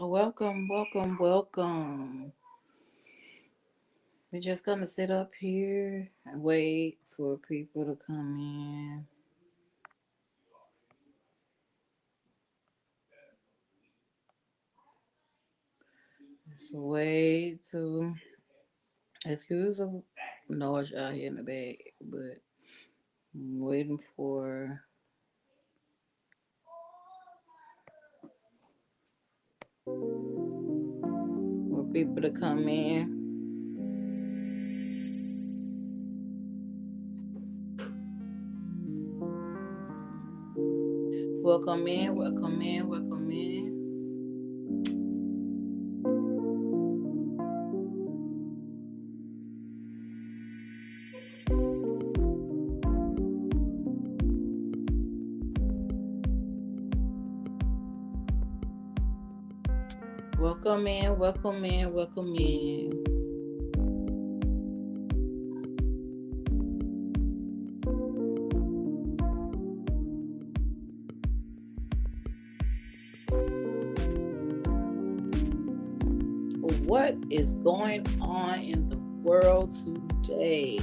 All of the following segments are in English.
Welcome, welcome, welcome. We're just gonna sit up here and wait for people to come in. Just wait to excuse the noise out here in the back, but I'm waiting for people to come in. Welcome in, welcome in, welcome in. Welcome in, welcome in, welcome in. What is going on in the world today?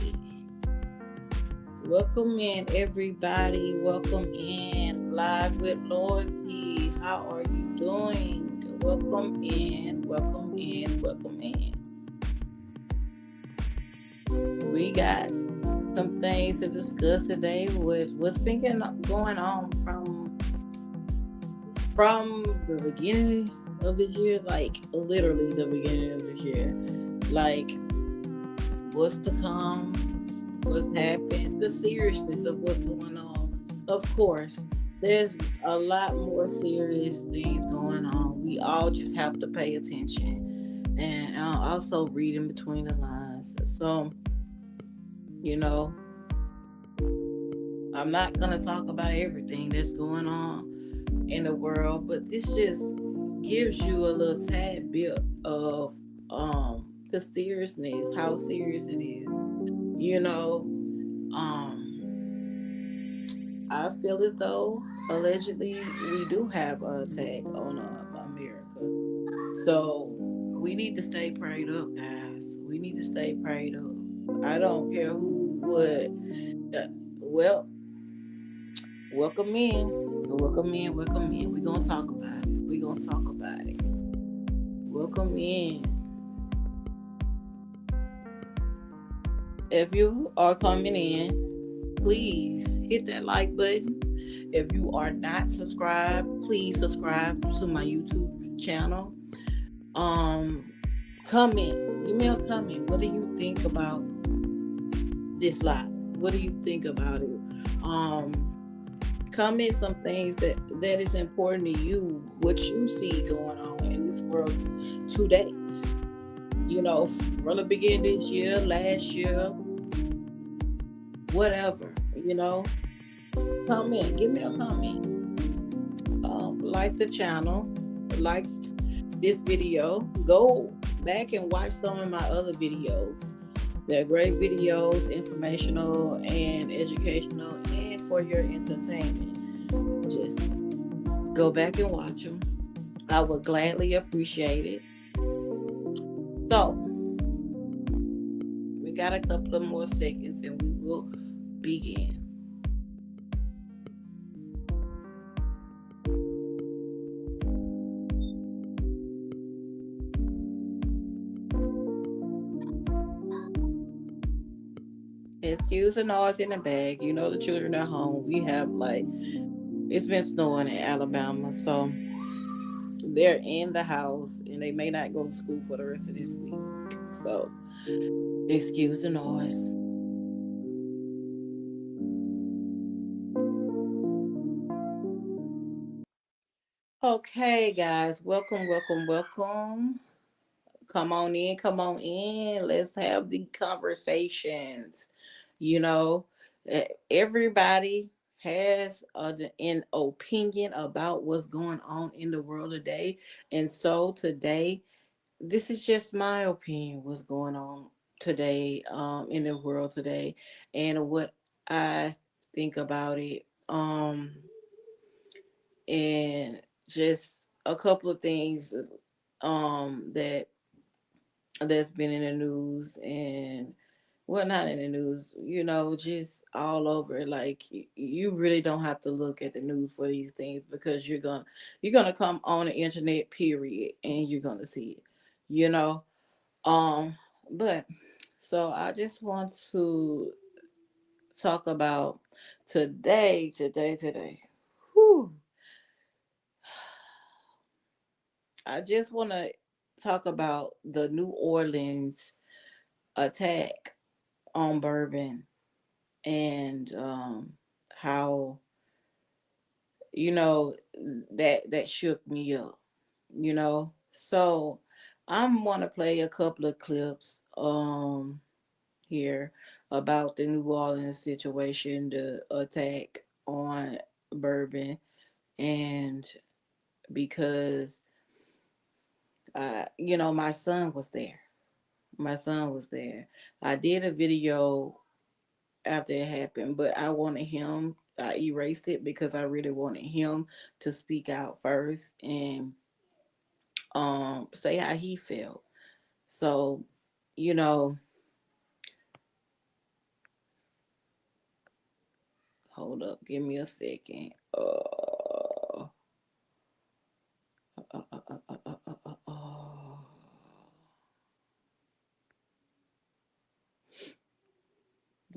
Welcome in, everybody. Welcome in, Live with Loyalty. How are you doing? Welcome in, welcome in, welcome in. We got some things to discuss today with what's been going on from the beginning of the year, like literally the beginning of the year. Like what's to come, what's happened, the seriousness of what's going on. Of course, there's a lot more serious things going on. We all just have to pay attention and also read in between the lines. So, you know, I'm not going to talk about everything that's going on in the world, but this just gives you a little tad bit of the seriousness, how serious it is. You know, I feel as though allegedly we do have an attack on America. So we need to stay prayed up, guys. We need to stay prayed up. I don't care who would. Well, welcome in. Welcome in. Welcome in. We're going to talk about it. We're going to talk about it. Welcome in. If you are coming in, please hit that like button. If you are not subscribed, please subscribe to my YouTube channel. Um, Comment, give me a comment. What do you think about this live? What do you think about it? Um, Comment some things that is important to you. What you see going on in this world today. You know, from the beginning this year, last year, whatever. You know, comment. Give me a comment. Like the channel, like this video. Go back and watch some of my other videos. They're great videos, informational and educational, and for your entertainment. Just go back and watch them. I would gladly appreciate it. So, we got a couple of more seconds and we will begin. Excuse the noise in the bag. You know the children at home. We have it's been snowing in Alabama, so they're in the house and they may not go to school for the rest of this week. So excuse the noise. Okay, guys, welcome, welcome, welcome. Come on in, come on in. Let's have the conversations. You know, everybody has an opinion about what's going on in the world today. And so today, this is just my opinion what's going on today in the world today and what I think about it. And just a couple of things. that that's been in the news, and well, not in the news, just all over. Like you really don't have to look at the news for these things, because you're gonna come on the internet, period, and you're gonna see it. You know. Um, but so I just want to talk about today. Whew, I just want to talk about the New Orleans attack on Bourbon, and how that shook me up. So I'm want to play a couple of clips here about the New Orleans situation, the attack on Bourbon, and because my son was there. My son was there. I did a video after it happened, but I erased it because I really wanted him to speak out first and say how he felt. So, you know, hold up, give me a second. Uh, uh, uh, uh, uh, uh, uh, uh.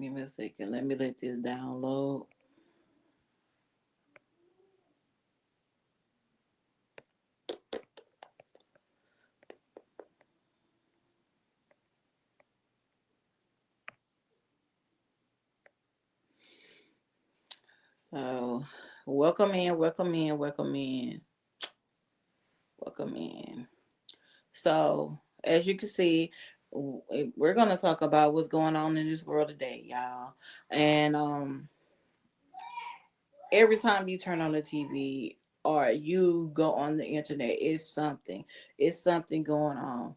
Give me a second. Let me let this download. So, welcome in, welcome in, welcome in, welcome in. So, as you can see, we're going to talk about what's going on in this world today, y'all. And every time you turn on the TV or you go on the internet, it's something going on.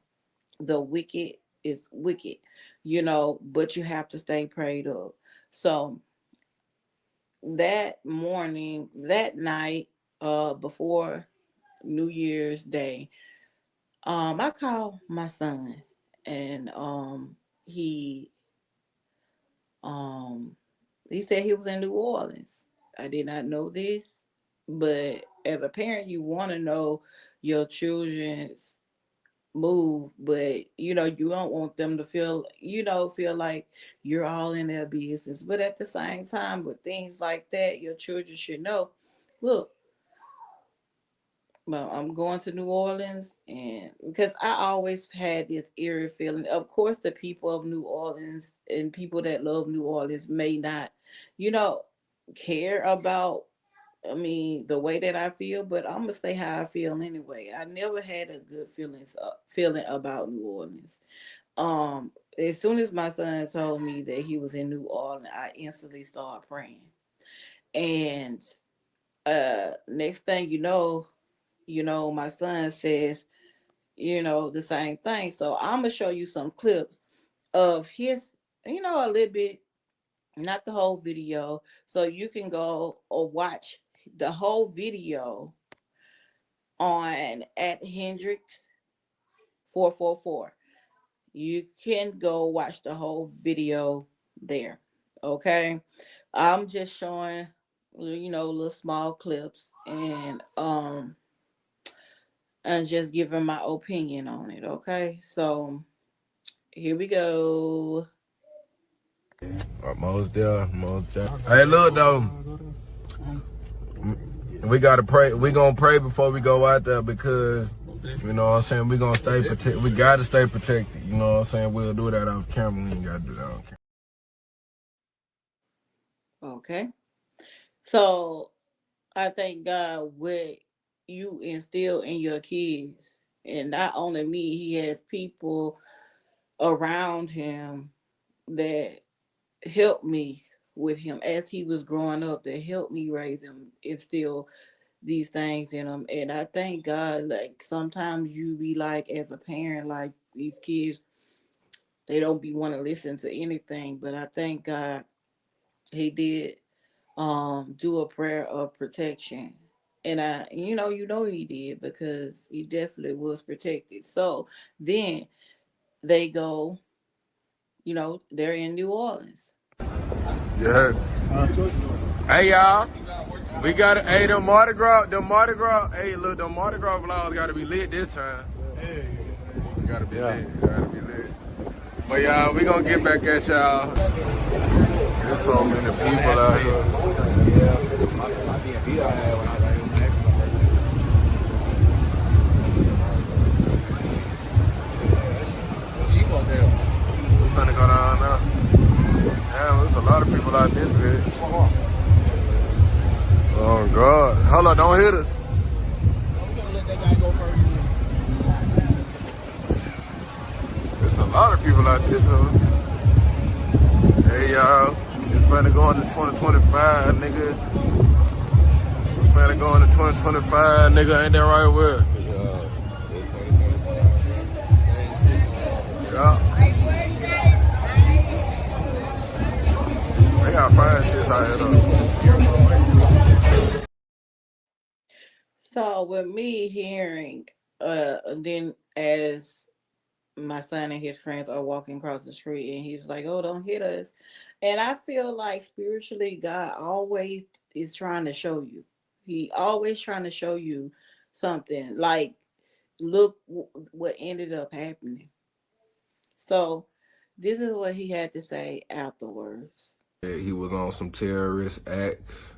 The wicked is wicked, but you have to stay prayed up. So that morning, that night, before New Year's Day, I called my son, and he um he said he was in New Orleans. I did not know this, but as a parent, you want to know your children's move, but you don't want them to feel like you're all in their business. But at the same time, with things like that, your children should know, look, well, I'm going to New Orleans, and because I always had this eerie feeling. Of course, the people of New Orleans and people that love New Orleans may not, you know, care about, I mean, the way that I feel, but I'm gonna say how I feel anyway. I never had a good feeling about New Orleans. As soon as my son told me that he was in New Orleans, I instantly started praying. And next thing my son says, the same thing. So I'm gonna show you some clips of his, a little bit, not the whole video. So you can go or watch the whole video on at Hendrix 444. You can go watch the whole video there. Okay. I'm just showing, little small clips, and just giving my opinion on it. Okay. So here we go. Most there. Hey, look though, we gotta pray. We gonna pray before we go out there, because you know what I'm saying, we gonna stay protected. We gotta stay protected. You know what I'm saying. We'll do that off camera. We ain't gotta do that on camera. Okay. So I thank God what you instill in your kids. And not only me, he has people around him that helped me with him as he was growing up, that helped me raise him, instill these things in him. And I thank God, like sometimes you be like, as a parent, like these kids, they don't be want to listen to anything. But I thank God he did do a prayer of protection. And he did, because he definitely was protected. So then they go, they're in New Orleans. You heard? Hey y'all, we got hey the Mardi Gras, hey look, the Mardi Gras vlogs gotta be lit this time. We gotta be lit. But y'all, we gonna get back at y'all. There's so many people out here. My D&B I had when I got here. We finna go down now. Damn, there's a lot of people out this bitch. Oh God. Hold on, don't hit us. We're gonna let that guy go first. There's a lot of people out this hood. Hey y'all, it's finna go into 2025, nigga. It's finna go into 2025, nigga. Ain't that right, Will? Yeah. They got fine shit out here though. So with me hearing, then as my son and his friends are walking across the street, and he was like, "Oh, don't hit us." And I feel like spiritually, God always is trying to show you. He always trying to show you something. Like, look what ended up happening. So this is what he had to say afterwards. He was on some terrorist acts.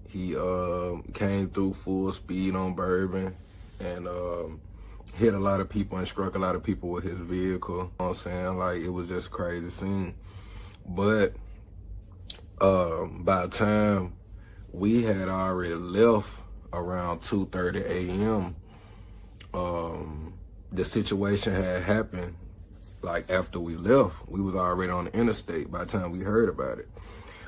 He came through full speed on Bourbon and hit a lot of people and struck a lot of people with his vehicle. You know what I'm saying? Like, it was just a crazy scene. But by the time we had already left around 2:30 a.m., the situation had happened. Like, after we left, we was already on the interstate by the time we heard about it,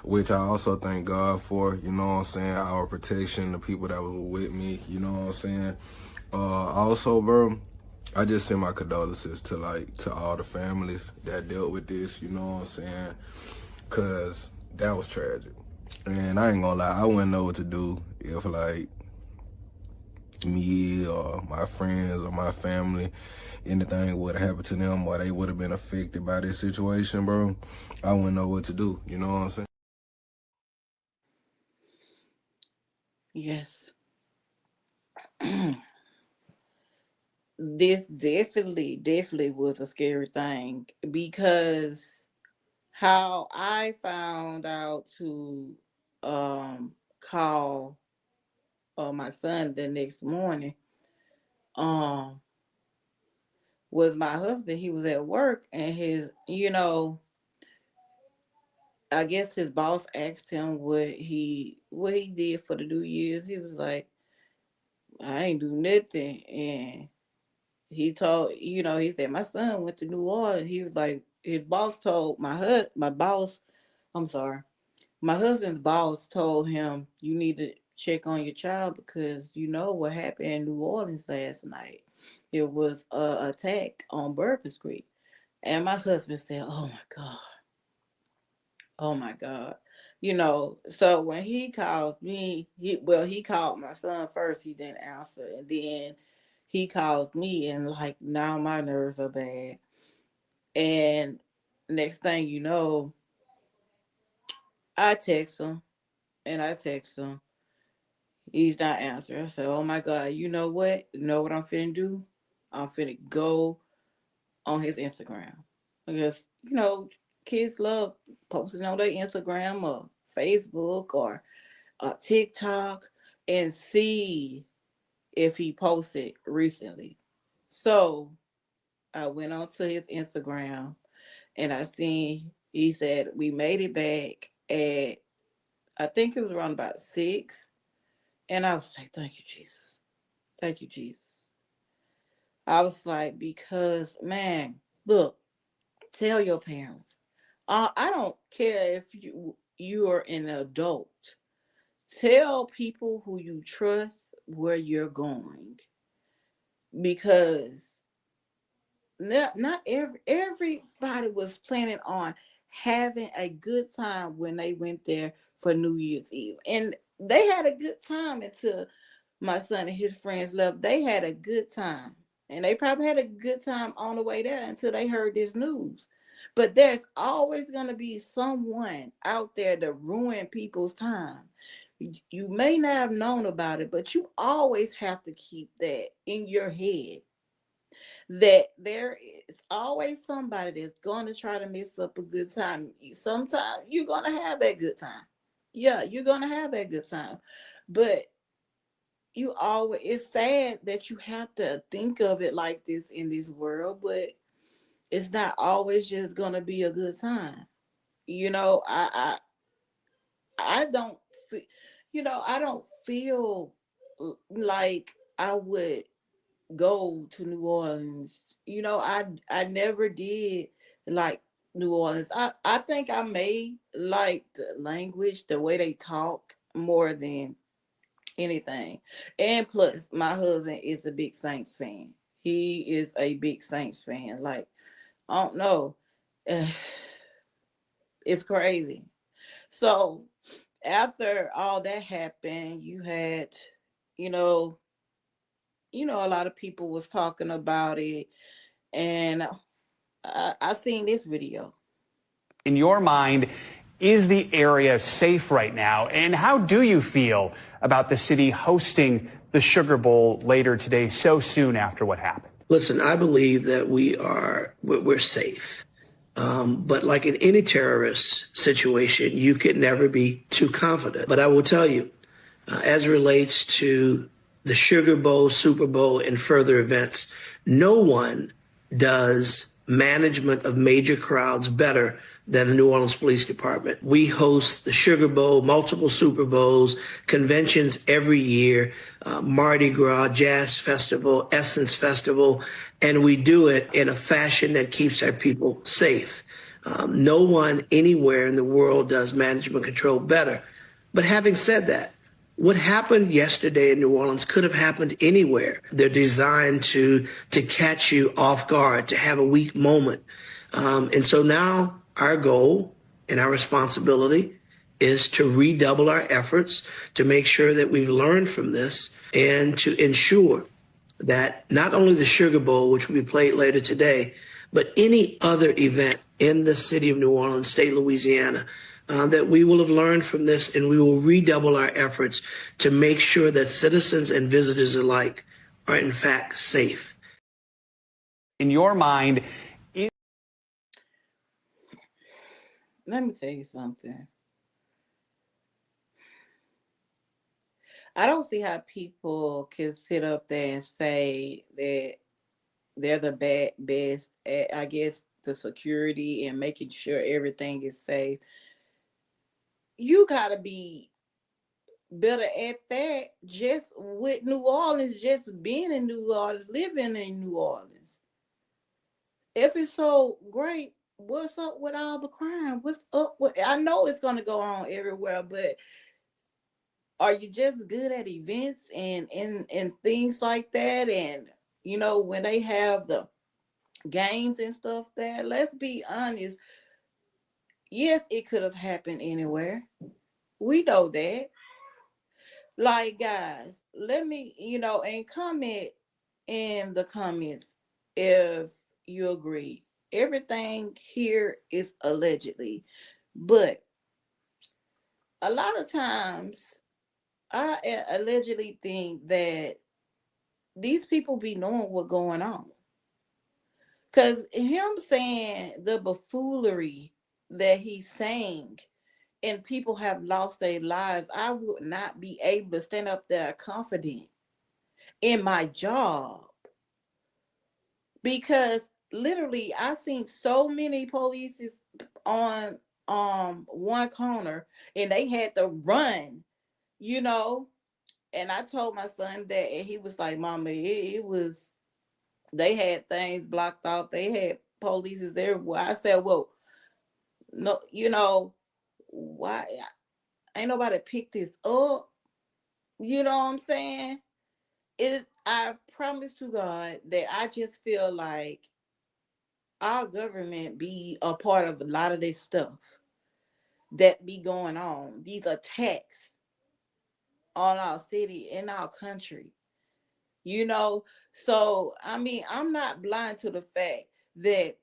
which I also thank God for, you know what I'm saying, our protection, the people that was with me, you know what I'm saying. Also, bro, I just send my condolences to all the families that dealt with this, you know what I'm saying, because that was tragic. And I ain't gonna lie, I wouldn't know what to do if, like, me or my friends or my family, anything would have happened to them or they would have been affected by this situation, bro. I wouldn't know what to do, you know what I'm saying? Yes. This definitely was a scary thing, because how I found out to call my son the next morning was my husband. He was at work, and I guess his boss asked him what he did for the New Year's. He was like, "I ain't do nothing." And he told, he said, "My son went to New Orleans." He was like, his boss told my boss, I'm sorry, my husband's boss told him, "You need to check on your child, because you know what happened in New Orleans last night. It was a attack on Bourbon Street." And my husband said, "Oh my God. Oh my God." So when he called me, he called my son first. He didn't answer. And then he called me, and like, now my nerves are bad. And next thing you know, I text him and I text him. He's not answering. I said, "Oh my God, you know what? You know what I'm finna do? I'm finna go on his Instagram." Because, kids love posting on their Instagram or Facebook or TikTok, and see if he posted recently. So I went on to his Instagram, and I seen he said we made it back at, I think it was around about 6. And I was like, "Thank you, Jesus. Thank you, Jesus." I was like, because, man, look, tell your parents. I don't care if you are an adult. Tell people who you trust where you're going, because not everybody was planning on having a good time when they went there for New Year's Eve, and they had a good time until my son and his friends left, they had a good time. And they probably had a good time on the way there until they heard this news. But there's always going to be someone out there to ruin people's time. You may not have known about it, but you always have to keep that in your head, that there is always somebody that's going to try to mess up a good time. Sometimes you're going to have that good time. Yeah, you're going to have that good time. But you always, it's sad that you have to think of it like this in this world, but it's not always just going to be a good time. You know, I don't feel, I don't feel like I would go to New Orleans. I never did like New Orleans. I think I may like the language, the way they talk more than anything. And plus, my husband is a big Saints fan. He is a big Saints fan. Like, I don't know. It's crazy. So after all that happened, you had, you know, a lot of people was talking about it, and I seen this video. In your mind, is the area safe right now? And how do you feel about the city hosting the Sugar Bowl later today, so soon after what happened? Listen, I believe that we're safe. But like in any terrorist situation, you can never be too confident. But I will tell you, as it relates to the Sugar Bowl, Super Bowl, and further events, no one does management of major crowds better than the New Orleans Police Department. We host the Sugar Bowl, multiple Super Bowls, conventions every year, Mardi Gras, Jazz Festival, Essence Festival, and we do it in a fashion that keeps our people safe. No one anywhere in the world does management control better. But having said that, what happened yesterday in New Orleans could have happened anywhere. They're designed to catch you off guard, to have a weak moment. And so now our goal and our responsibility is to redouble our efforts to make sure that we've learned from this and to ensure that not only the Sugar Bowl, which will be played later today, but any other event in the city of New Orleans, state of Louisiana, that we will have learned from this, and we will redouble our efforts to make sure that citizens and visitors alike are in fact safe. In your mind, let me tell you something. I don't see how people can sit up there and say that they're the best at, I guess, the security and making sure everything is safe. You gotta be better at that just with New Orleans, just being in New Orleans, living in New Orleans. If it's so great, what's up with all the crime? What's up with, I know it's gonna go on everywhere, but are you just good at events and things like that? And when they have the games and stuff there, let's be honest. Yes, it could have happened anywhere. We know that. Like, guys, let me, and comment in the comments if you agree. Everything here is allegedly, but a lot of times I allegedly think that these people be knowing what's going on. Because him saying the buffoonery that he's saying and people have lost their lives, I would not be able to stand up there confident in my job. Because literally I seen so many police on one corner and they had to run, and I told my son that, and he was like, Mama, it was, they had things blocked off. They had police everywhere. I said, well, no, why ain't nobody picked this up? You know what I'm saying? I promise to God that I just feel like our government be a part of a lot of this stuff that be going on, these attacks on our city, in our country. You know, so I mean, I'm not blind to the fact that,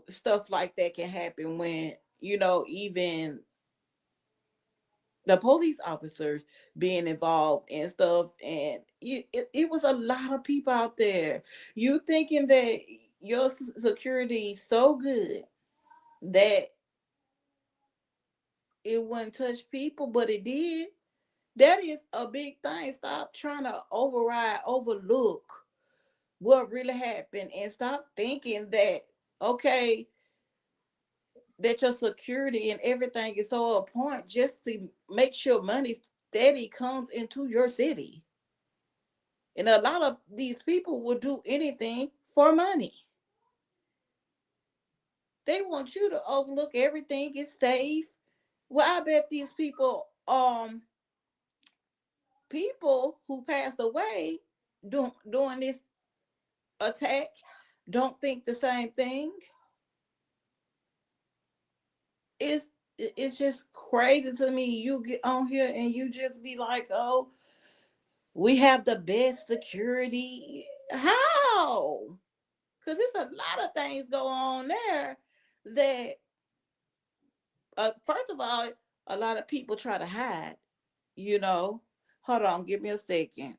stuff like that can happen when, even the police officers being involved and stuff. And it was a lot of people out there. You thinking that your security so good that it wouldn't touch people, but it did. That is a big thing. Stop trying to overlook what really happened, and stop thinking that, okay, that your security and everything is so important just to make sure money steady comes into your city. And a lot of these people will do anything for money. They want you to overlook everything is safe. Well, I bet these people who passed away doing this attack don't think the same thing. It's just crazy to me. You get on here and you just be like, oh, we have the best security. How? Because there's a lot of things go on there that, first of all, a lot of people try to hide. You know, hold on, give me a second.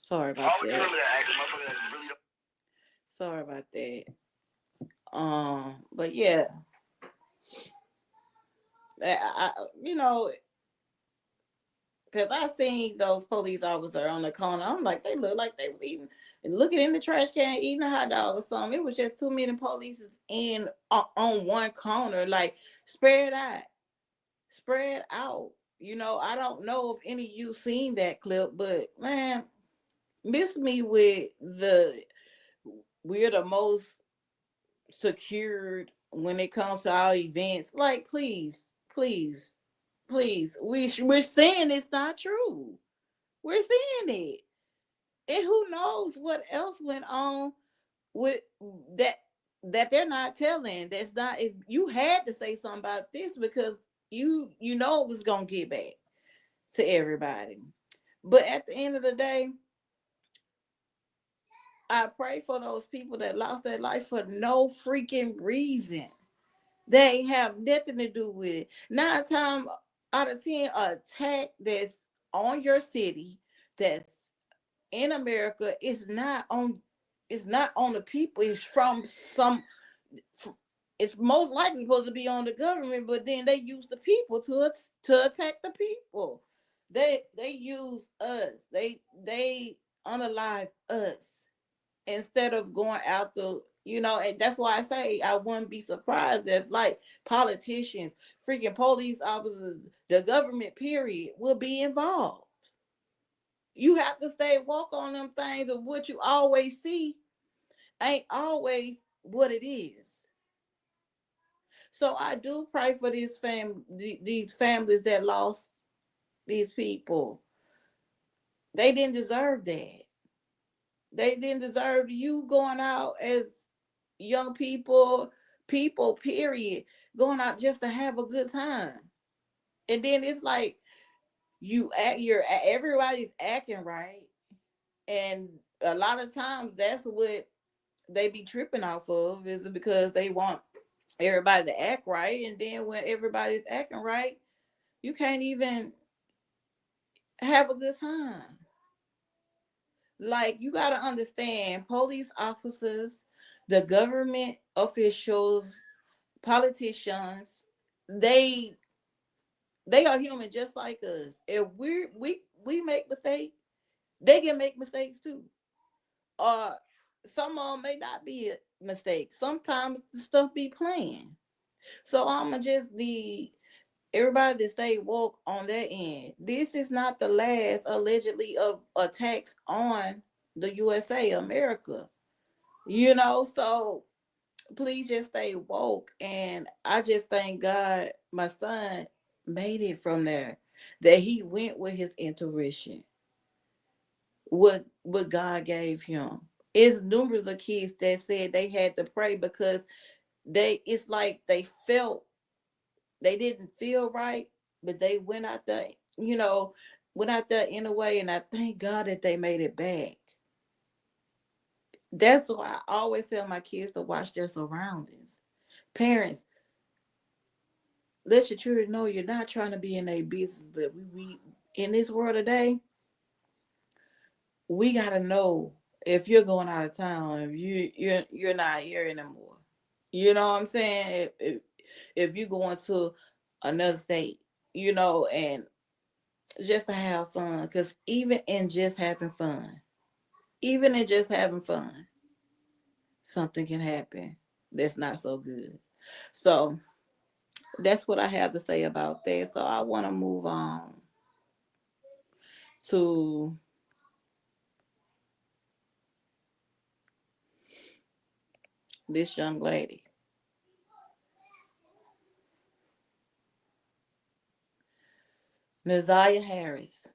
Sorry about that. Sorry about that. But yeah, you know, because I seen those police officers on the corner. I'm like, they look like they was eating and looking in the trash can, eating a hot dog or something. It was just too many police in on one corner, like spread out. I don't know if any of you seen that clip, but man, miss me with we're the most secured when it comes to our events. Like, please, please, please, we're saying it's not true. We're seeing it. And who knows what else went on with that they're not telling. That's not, if you had to say something about this, because you know it was gonna get back to everybody. But at the end of the day, I pray for those people that lost their life for no freaking reason. They have nothing to do with it. 9 times out of 10, an attack that's on your city, that's in America, it's not on the people. It's from some. It's most likely supposed to be on the government, but then they use the people to attack the people. They use us. They unalive us instead of going after. And that's why I say I wouldn't be surprised if, like, politicians, freaking police officers, the government period will be involved. You have to stay woke on them things, of what you always see ain't always what it is. So I do pray for these families that lost these people. They didn't deserve that. They didn't deserve you going out as young people, people, period, going out just to have a good time. And then it's like everybody's acting right. And a lot of times that's what they be tripping off of, is because they want everybody to act right. And then when everybody's acting right, you can't even have a good time. Like, you got to understand, police officers, the government officials, politicians, they are human just like us. If we make mistakes, they can make mistakes too. Some of them may not be a mistake. Sometimes the stuff be playing. So I'ma just need everybody to stay woke on their end. This is not the last, allegedly, of attacks on the USA, America. So please just stay woke. And I just thank God my son made it from there, that he went with his intuition, what God gave him. It's numerous of kids that said they had to pray because it's like they didn't feel right, but they went out there, in a way, and I thank God that they made it back. That's why I always tell my kids to watch their surroundings. Parents, let your children know you're not trying to be in their business, but we in this world today, we gotta know if you're going out of town, if you're not here anymore. You know what I'm saying? If you're going to another state, and just to have fun, because even in just having fun, something can happen that's not so good. So that's what I have to say about that. So I want to move on to this young lady. Nazaria Harris.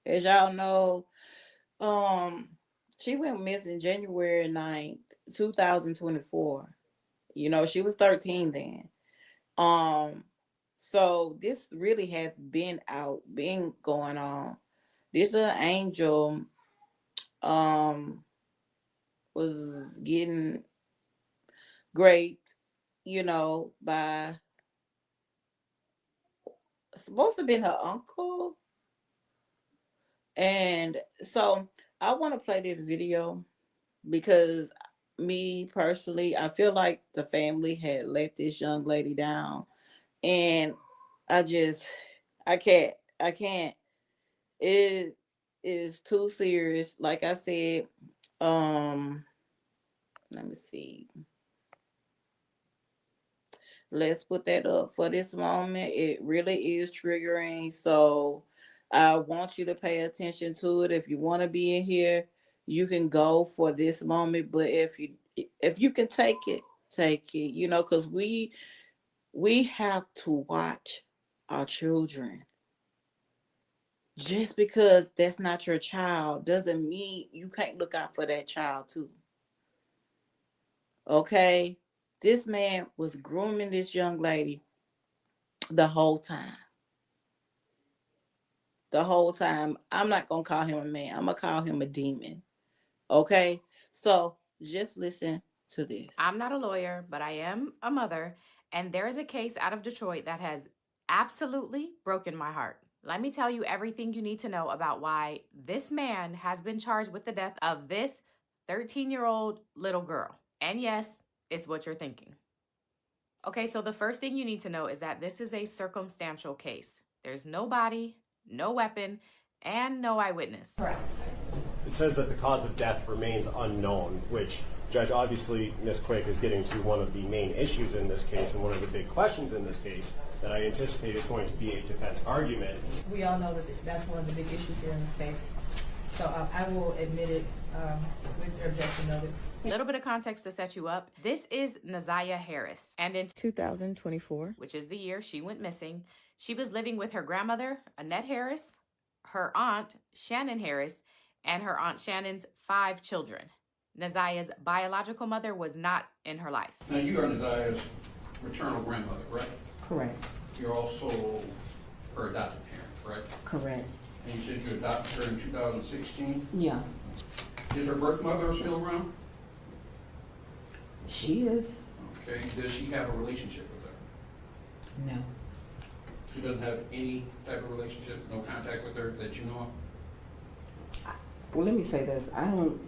As y'all know, she went missing January 9th, 2024. She was 13 then. So this really has been going on. This little angel was getting raped, by supposed to have been her uncle. And so I want to play this video because me personally, I feel like the family had let this young lady down. And I can't. It is too serious. Like I said, let me see. Let's put that up for this moment. It really is triggering. So I want you to pay attention to it. If you want to be in here, you can go for this moment. But if you can take it, because we have to watch our children. Just because that's not your child doesn't mean you can't look out for that child too. Okay? This man was grooming this young lady the whole time. I'm not going to call him a man. I'm going to call him a demon. Okay? So just listen to this. I'm not a lawyer, but I am a mother. And there is a case out of Detroit that has absolutely broken my heart. Let me tell you everything you need to know about why this man has been charged with the death of this 13-year-old little girl. And yes, it's what you're thinking. Okay, so the first thing you need to know is that this is a circumstantial case. There's no body, no weapon, and no eyewitness. Correct. It says that the cause of death remains unknown, which, Judge, obviously Ms. Quick is getting to one of the main issues in this case and one of the big questions in this case that I anticipate is going to be a defense argument. We all know that that's one of the big issues here in this case. So I will admit it with your objection of it. A little bit of context to set you up. This is Nazaria Harris. And in 2024, which is the year she went missing, she was living with her grandmother, Annette Harris, her aunt, Shannon Harris, and her Aunt Shannon's 5 children. Nazia's biological mother was not in her life. Now, you are Nazia's maternal grandmother, correct? Correct. You're also her adopted parent, correct? Correct. And you said you adopted her in 2016? Yeah. Is her birth mother still around? She is. Okay. Does she have a relationship with her? No. She doesn't have any type of relationship, no contact with her that you know of? Well, let me say this. I don't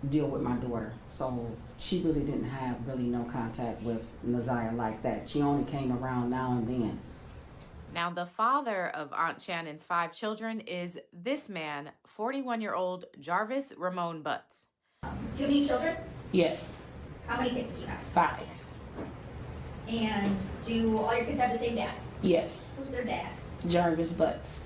deal with my daughter, so she really didn't have no contact with Nazia like that. She only came around now and then. Now, the father of Aunt Shannon's 5 children is this man, 41-year-old Jarvis Ramon Butts. Do you have any children? Yes. How many kids do you have? 5. And do all your kids have the same dad? Yes. Who's their dad? Jarvis Butts.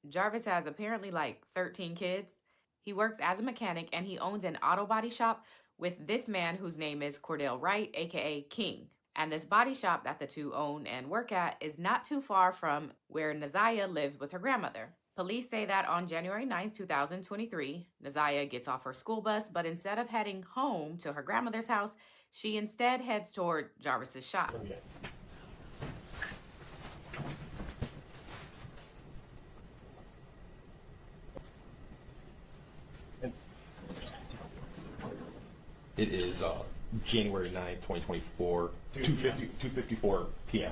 Jarvis has apparently like 13 kids. He works as a mechanic and he owns an auto body shop with this man whose name is Cordell Wright, aka King. And this body shop that the two own and work at is not too far from where Nazia lives with her grandmother. Police say that on January 9th, 2023, Nazia gets off her school bus, but instead of heading home to her grandmother's house, she instead heads toward Jarvis's shop. It is January 9th, 2024, 2:54 p.m.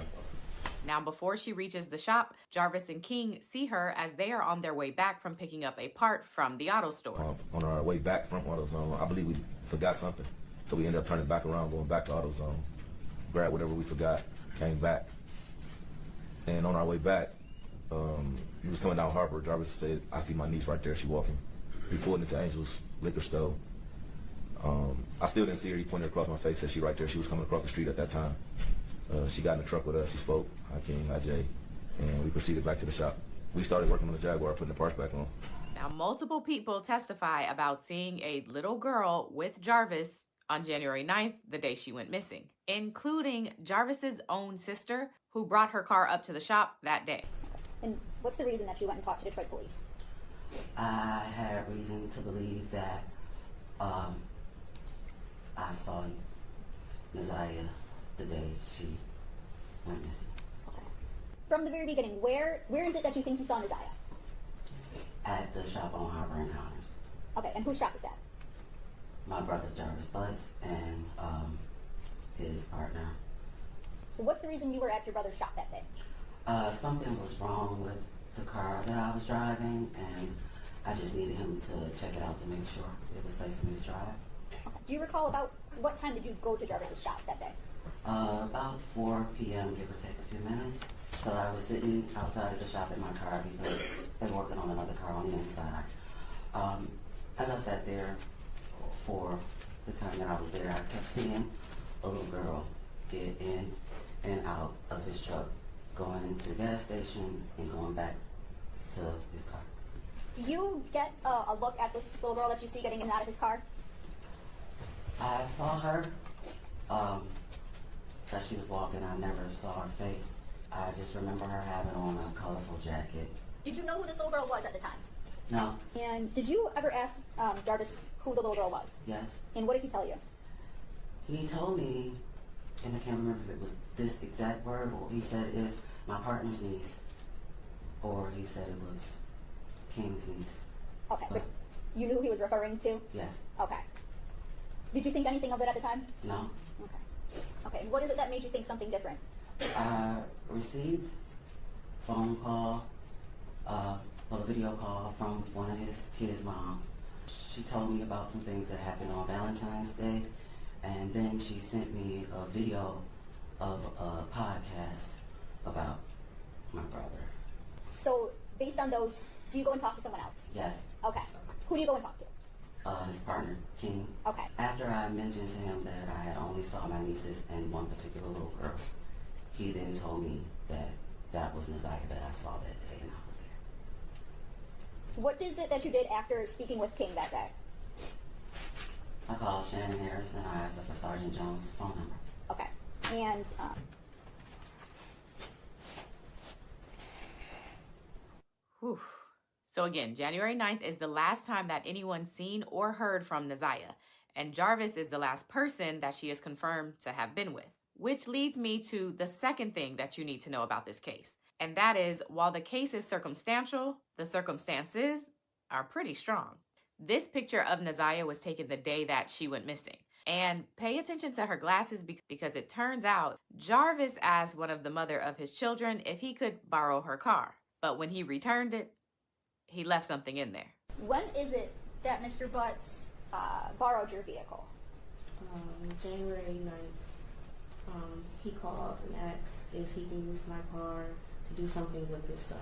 Now, before she reaches the shop, Jarvis and King see her as they are on their way back from picking up a part from the auto store. On our way back from AutoZone, I believe we forgot something. So we ended up turning back around, going back to AutoZone, grabbed whatever we forgot, came back. And on our way back, we was coming down Harper. Jarvis said, "I see my niece right there. She walking." We pulled into Angel's liquor store. I still didn't see her. He pointed across my face, said she right there. She was coming across the street at that time. She got in the truck with us. She spoke, Hakeem, Ajay, and we proceeded back to the shop. We started working on the Jaguar, putting the parts back on. Now, multiple people testify about seeing a little girl with Jarvis on January 9th, the day she went missing, including Jarvis's own sister, who brought her car up to the shop that day. And what's the reason that you went and talked to Detroit police? I had reason to believe that I saw Nazia the day she went missing. Okay. From the very beginning, where is it that you think you saw Nazia? At the shop on Harbor Encounters. Okay, and whose shop is that? My brother Jarvis Butts and his partner. What's the reason you were at your brother's shop that day? Something was wrong with the car that I was driving, and I just needed him to check it out to make sure it was safe for me to drive. Okay. Do you recall about what time did you go to Jarvis's shop that day? About 4 p.m., give or take a few minutes. So I was sitting outside of the shop in my car because they were working on another car on the inside. As I sat there for the time that I was there, I kept seeing a little girl get in and out of his truck, going into the gas station and going back to his car. Do you get a look at this little girl that you see getting in and out of his car? I saw her as she was walking. I never saw her face. I just remember her having on a colorful jacket. Did you know who this little girl was at the time? No. And did you ever ask Jarvis who the little girl was? Yes. And what did he tell you? He told me, and I can't remember if it was this exact word, or he said it's my partner's niece, or he said it was King's niece. Okay, but you knew who he was referring to? Yes. Okay. Did you think anything of it at the time? No. Okay. Okay, and what is it that made you think something different? I received phone call, a video call from one of his kids' mom. She told me about some things that happened on Valentine's Day, and then she sent me a video of a podcast about my brother. So, based on those, do you go and talk to someone else? Yes. Okay. Who do you go and talk to? His partner, King. Okay. After I mentioned to him that I had only saw my nieces and one particular little girl, he then told me that that was Nazia that I saw that day, and I was there. What is it that you did after speaking with King that day? I called Shannon Harris and I asked her for Sergeant Jones' phone number. Okay. And Whew. So again, January 9th is the last time that anyone's seen or heard from Neziah, and Jarvis is the last person that she is confirmed to have been with. Which leads me to the second thing that you need to know about this case, and that is, while the case is circumstantial, the circumstances are pretty strong. This picture of Neziah was taken the day that she went missing. And pay attention to her glasses because it turns out Jarvis asked one of the mother of his children if he could borrow her car. But when he returned it, he left something in there. When is it that Mr. Butts borrowed your vehicle? January 9th. He called and asked if he can use my car to do something with his son.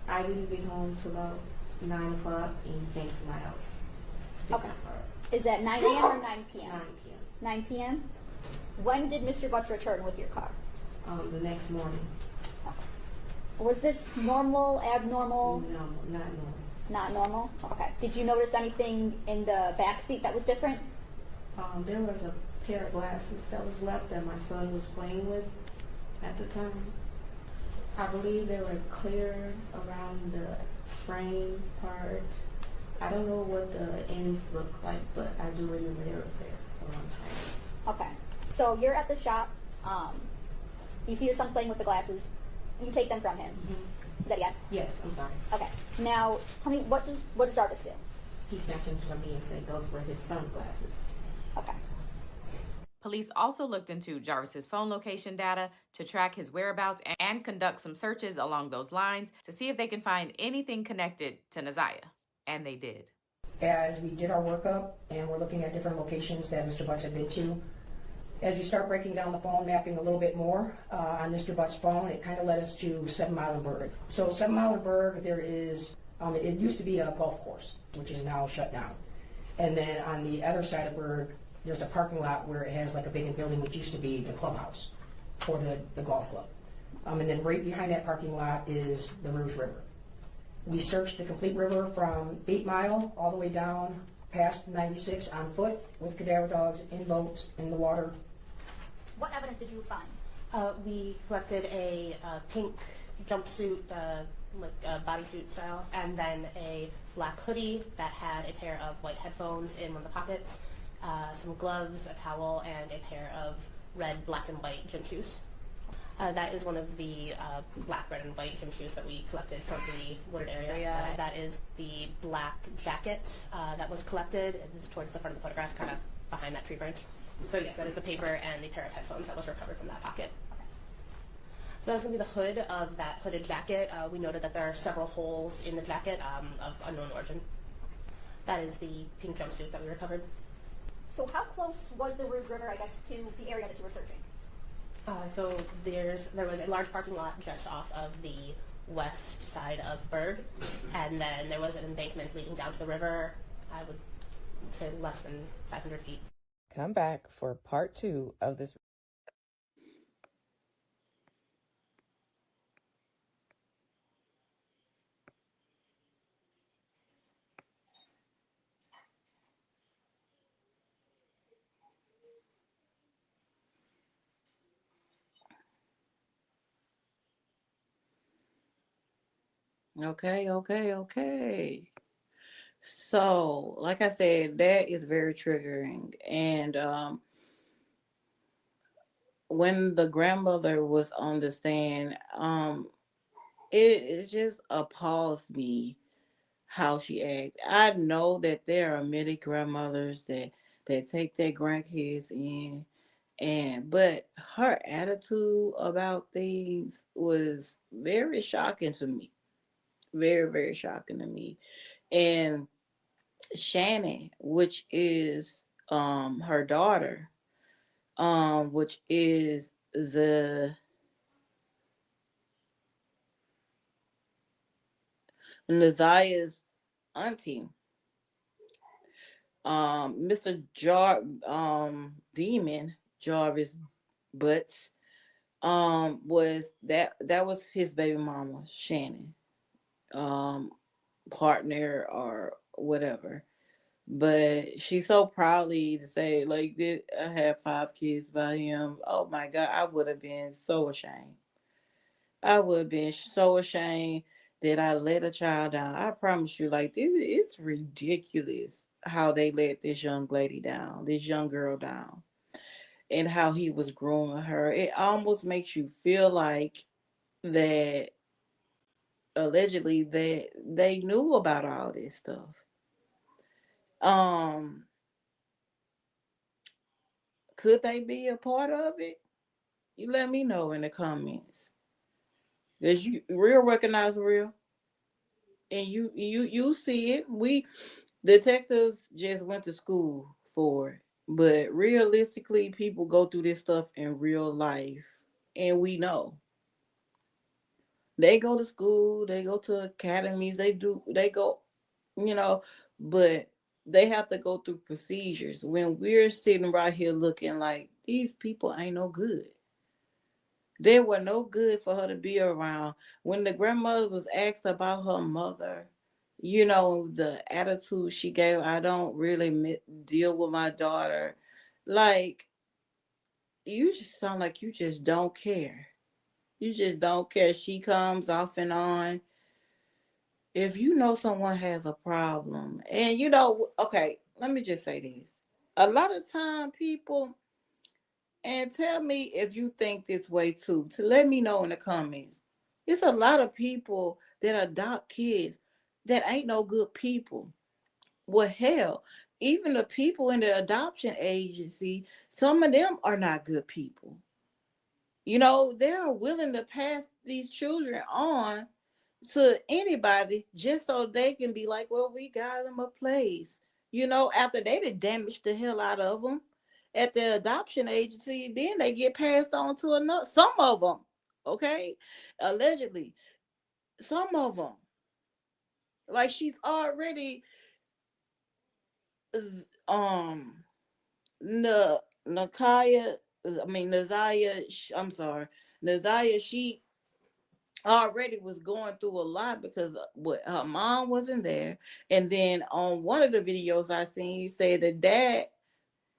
I didn't get home till about 9 o'clock, and he came to my house to pick Okay. my car up. Is that 9 a.m. or 9 p.m.? 9 p.m. 9 p.m.? When did Mr. Butts return with your car? The next morning. Was this normal, abnormal? No, not normal. Not normal? Okay. Did you notice anything in the back seat that was different? There was a pair of glasses that was left that my son was playing with at the time. I believe they were clear around the frame part. I don't know what the ends look like, but I do remember they were clear around the frame. Okay. So you're at the shop. You see your son playing with the glasses. You take them from him. Mm-hmm. Is that a yes? Yes, I'm sorry. Okay. Now, tell me, what does Jarvis do? He snatched them from me and said those were his son's glasses. Okay. Police also looked into Jarvis's phone location data to track his whereabouts and conduct some searches along those lines to see if they can find anything connected to Neziah. And they did. As we did our workup and we're looking at different locations that Mr. Butts had been to, as we start breaking down the phone mapping a little bit more on Mr. Butts' phone, it kind of led us to 7 Mile and Berg. So 7 Mile and Berg, there is, it used to be a golf course, which is now shut down. And then on the other side of Berg, there's a parking lot where it has like a vacant building, which used to be the clubhouse for the golf club. And then right behind that parking lot is the Rouge River. We searched the complete river from 8 Mile all the way down past 96 on foot with cadaver dogs, in boats, in the water. What evidence did you find? We collected a pink jumpsuit, like bodysuit style, and then a black hoodie that had a pair of white headphones in one of the pockets, some gloves, a towel, and a pair of red, black, and white gym shoes. That is one of the black, red, and white gym shoes that we collected from the wooded area. That is the black jacket that was collected. It is towards the front of the photograph, kind of behind that tree branch. So yes, that is the paper and the pair of headphones that was recovered from that pocket. So that's going to be the hood of that hooded jacket. We noted that there are several holes in the jacket of unknown origin. That is the pink jumpsuit that we recovered. So how close was the Rouge River, I guess, to the area that you were searching? So there was a large parking lot just off of the west side of Berg, and then there was an embankment leading down to the river. I would say less than 500 feet. Come back for part 2 of this. Okay. So, like I said, that is very triggering. And when the grandmother was on the stand, it just appalls me how she acted. I know that there are many grandmothers that take their grandkids in, but her attitude about things was very shocking to me. Very, very shocking to me. And Shannon, which is her daughter, which is the Neziah's auntie, Mr. Demon Jarvis Butts, was that was his baby mama, Shannon, partner or whatever. But she so proudly to say, like, I had 5 kids by him. Oh my God, I would have been so ashamed. I would have been so ashamed that I let a child down. I promise you, like this, it's ridiculous how they let this young lady down, this young girl down, and how he was growing her. It almost makes you feel like that allegedly that they knew about all this stuff. Um, could they be a part of it? You let me know in the comments. Cause you real recognize real, and you see it. We detectives just went to school for it, but realistically, people go through this stuff in real life, and we know they go to school, they go to academies, they go, you know, but they have to go through procedures. When we're sitting right here looking like these people ain't no good. They were no good for her to be around. When the grandmother was asked about her mother, you know, the attitude she gave, I don't really deal with my daughter. Like, you just sound like you just don't care. You just don't care. She comes off and on. If you know someone has a problem, and you know, okay, let me just say this. A lot of time people, and tell me if you think this way too, to let me know in the comments. It's a lot of people that adopt kids that ain't no good people. Well, hell, even the people in the adoption agency, some of them are not good people. You know, they're willing to pass these children on to anybody just so they can be like, well, we got them a place. You know, after they done damaged the hell out of them at the adoption agency, then they get passed on to another. Some of them, okay, allegedly, some of them, like she's already, um, Nakaya, I mean Nazaya. I'm sorry, Nazaya. She already was going through a lot because what her mom wasn't there, and then on one of the videos I seen, you say the dad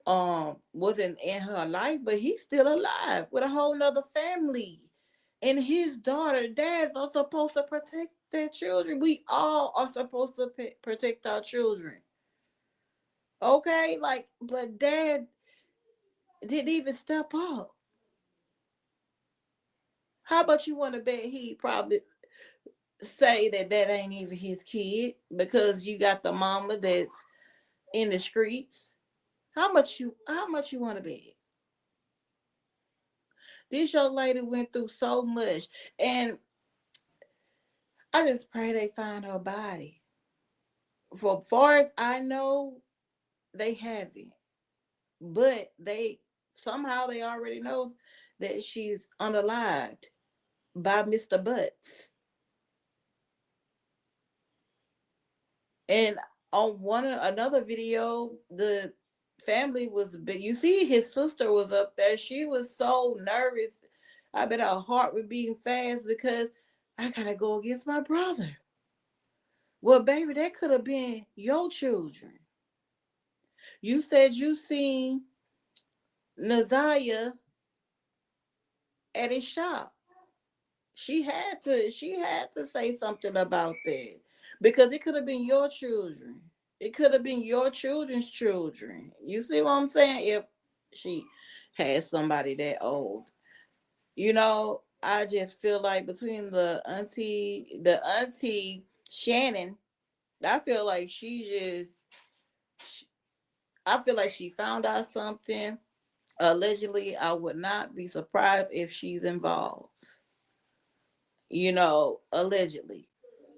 wasn't in her life, but he's still alive with a whole nother family, and his daughter. Dads are supposed to protect their children. We all are supposed to protect our children. Okay, like, but dad didn't even step up. How about you want to bet he probably say that that ain't even his kid because you got the mama that's in the streets? How much you want to bet? This young lady went through so much, and I just pray they find her body. For far as I know, they haven't, but they somehow they already knows that she's unalived by Mr. Butts. And on another video, the family was big. You see, his sister was up there. She was so nervous. I bet her heart was beating fast because I gotta go against my brother. Well, baby, that could have been your children. You said you seen Nazaya at his shop. She had to say something about that because it could have been your children. It could have been your children's children. You see what I'm saying? If she had somebody that old, you know, I just feel like between the auntie Shannon, I feel like I feel like she found out something. Allegedly, I would not be surprised if she's involved. You know, allegedly.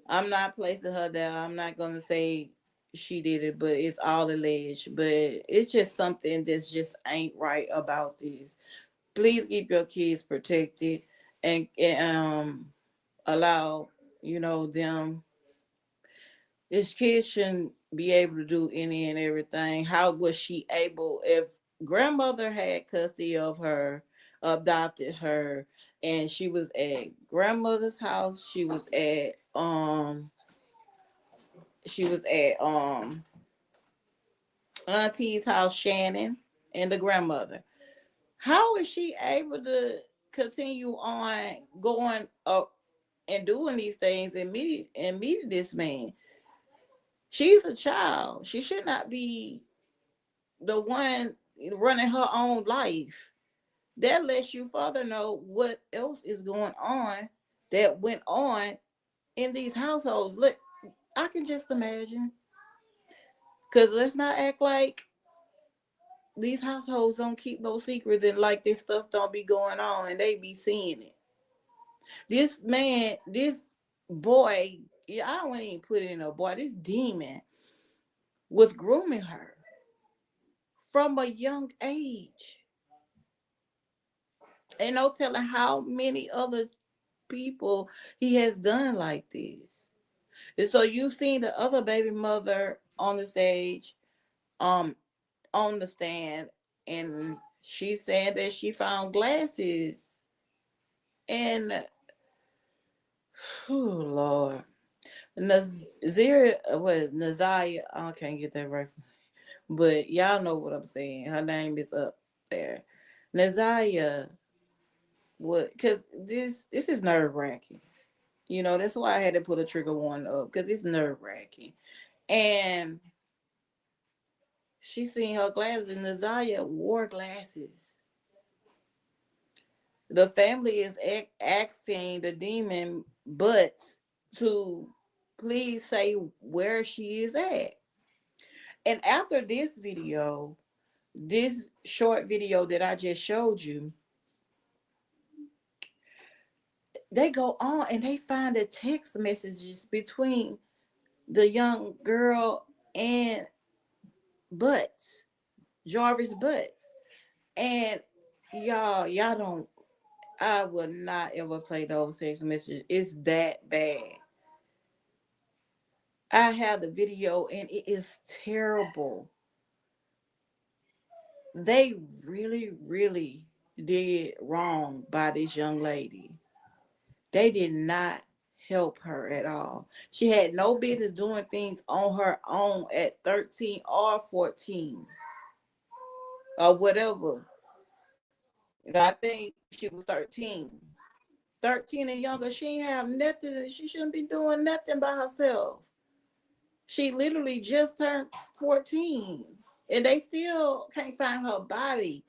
I'm not placing her there. I'm not gonna say she did it, but it's all alleged. But it's just something that's just ain't right about this. Please keep your kids protected and allow, you know, them. This kid shouldn't be able to do any and everything. How was she able if grandmother had custody of her, adopted her, and she was at grandmother's house, she was at auntie's house, Shannon, and the grandmother. How is she able to continue on going up and doing these things and meeting this man. She's a child. She should not be the one running her own life. That lets you further know what else is going on that went on in these households. Look, I can just imagine. Because let's not act like these households don't keep no secrets and like this stuff don't be going on and they be seeing it. This man, this boy, yeah, I don't even put it in a boy, this demon was grooming her from a young age. And no telling how many other people he has done like this. And so you've seen the other baby mother on the stage, on the stand, and she said that she found glasses. And oh Lord. Naziria was Naziah. I can't get that right. But y'all know what I'm saying. Her name is up there. Naziah, what? Because this is nerve wracking. You know, that's why I had to put a trigger warning up, because it's nerve wracking. And she seen her glasses, and Naziah wore glasses. The family is asking the demon Butts to please say where she is at. And after this video, this short video that I just showed you, they go on and they find the text messages between the young girl and Butts, Jarvis Butts. And y'all don't, I will not ever play those text messages. It's that bad. I have the video and it is terrible. They really, really did wrong by this young lady. They did not help her at all. She had no business doing things on her own at 13 or 14 or whatever. I think she was 13. 13 and younger, she ain't have nothing. She shouldn't be doing nothing by herself. She literally just turned 14 and they still can't find her body.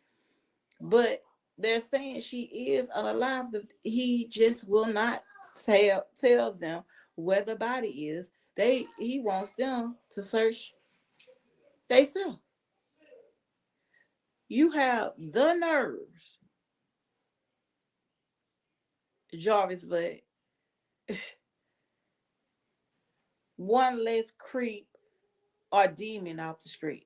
But they're saying she is unalive, but he just will not tell them where the body is. He wants them to search themselves. You have the nerves, Jarvis, but one less creep or demon off the street.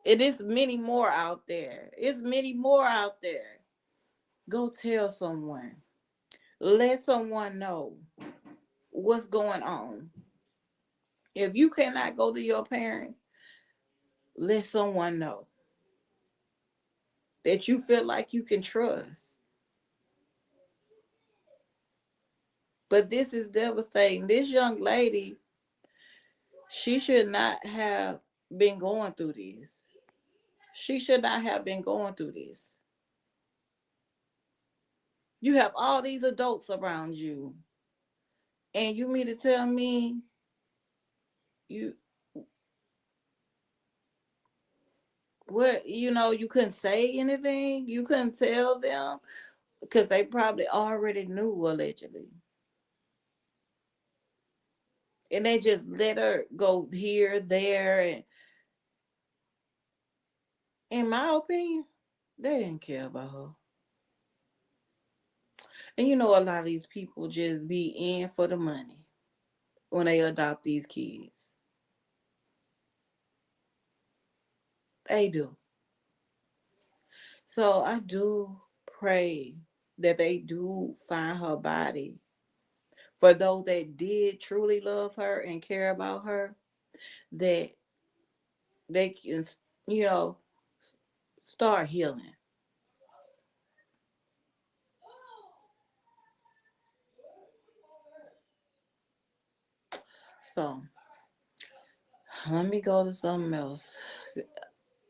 It is many more out there. It's many more out there. Go tell someone. Let someone know what's going on. If you cannot go to your parents, let someone know that you feel like you can trust. But this is devastating. This young lady, she should not have been going through this. She should not have been going through this. You have all these adults around you, and you mean to tell me you couldn't say anything? You couldn't tell them? Because they probably already knew, allegedly. And they just let her go here, there, and in my opinion, they didn't care about her. And a lot of these people just be in for the money when they adopt these kids. They do. So I do pray that they do find her body. For those that did truly love her and care about her, that they can, start healing. So let me go to something else.